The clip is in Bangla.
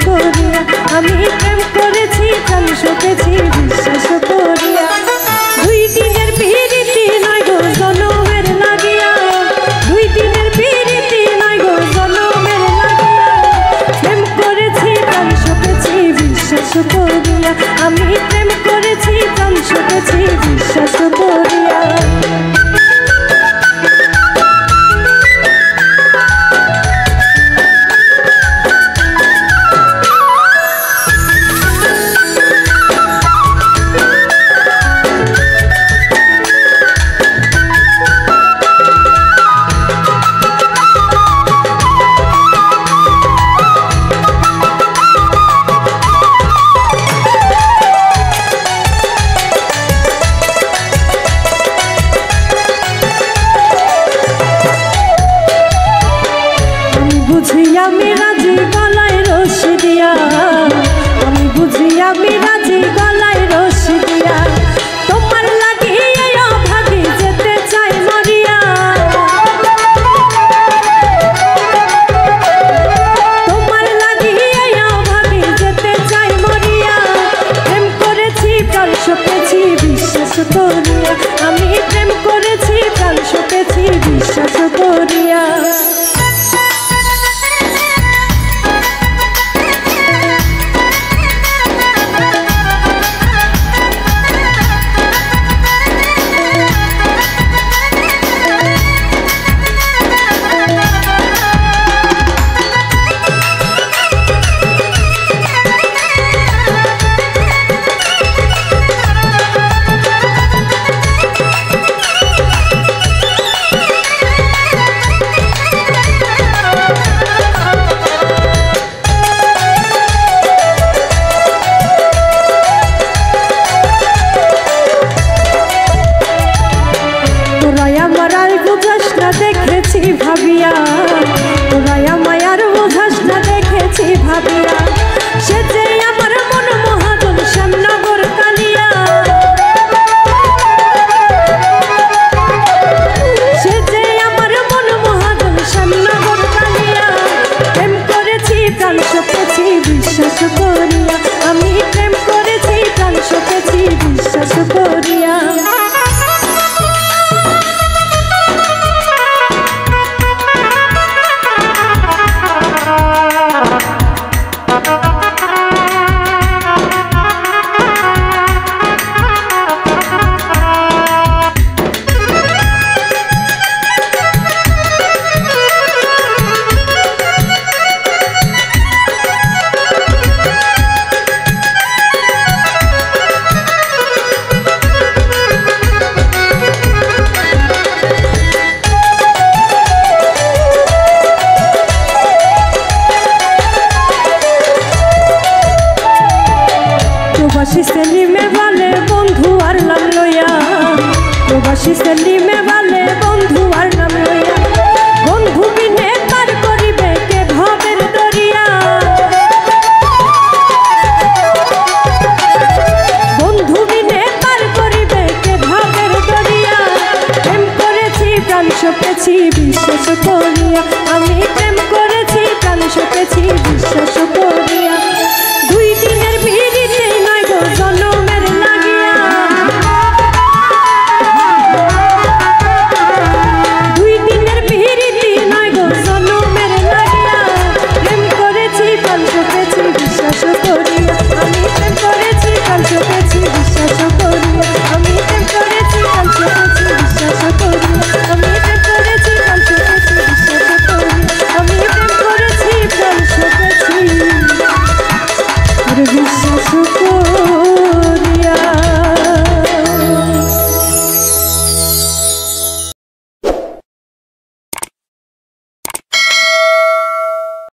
করিয়া আমি প্রেম করেছি প্রাণ সপেছি বিশ্বাস করিয়া। 2 দিনের প্রীতি নয় গো জনমের লাগিয়া, 2 দিনের প্রীতি নয় গো জনমের লাগিয়া। প্রেম করেছি প্রাণ সপেছি বিশ্বাস করিয়া আমি প্রেম করেছি প্রাণ সপেছি বিশ্বাস করিয়া। আমি রাজি গলায় রশি দিয়া, আমি বুঝি আমি রাজি গলায় রশি দিয়া। তোমার লাগিয়া ভাগি যেতে চাই মরিয়া, তোমার লাগিয়া ভাগি যেতে চাই মরিয়া। প্রেম করেছি প্রাণ সপেছি বিশ্বাস করিয়া আমি প্রেম করেছি প্রাণ সপেছি বিশ্বাস করিয়া। দেখেছি ভাবিয়া তোরাই আমায় আর বোঝাস না, দেখেছি ভাবিয়া সে যে আমার মন মহাজন শ্যামনগর কালিয়া, সে যে আমার মন মহাজন শ্যামনগর কালিয়া। প্রেম করেছি প্রাণ সপেছি বিশ্বাস করিয়া আমি প্রেম করেছি প্রাণ সপেছি বিশ্বাস করিয়া। প্রবাসী সেলিমে বলে বন্ধু আর নাম লইয়া, প্রবাসী সেলিমে বলে বন্ধু আর নাম লইয়া। বন্ধু বিনে পার করিবে কে ভবের দরিয়া, বন্ধু বিনে পার করিবে কে ভবের দরিয়া। প্রেম করেছি প্রাণ সপেছি বিশ্বাস করিয়া আমি প্রেম করেছি প্রাণ সপেছি বিশ্বাস করিয়া। 2 দিনের প্রীতি নয় গো জনমের লাগিয়া, 2 দিনের প্রীতি নয় গো জনমের লাগিয়া। প্রেম করেছি প্রাণ সপেছি বিশ্বাস করিয়া আমি প্রেম করেছি প্রাণ সপেছি বিশ্বাস করিয়া আমি প্রেম করেছি প্রাণ সপেছি বিশ্বাস করিয়া আমি প্রেম করেছি প্রাণ সপেছি বিশ্বাস করিয়া আমি প্রেম করেছি প্রাণ সপেছি বিশ্বাস করিয়া।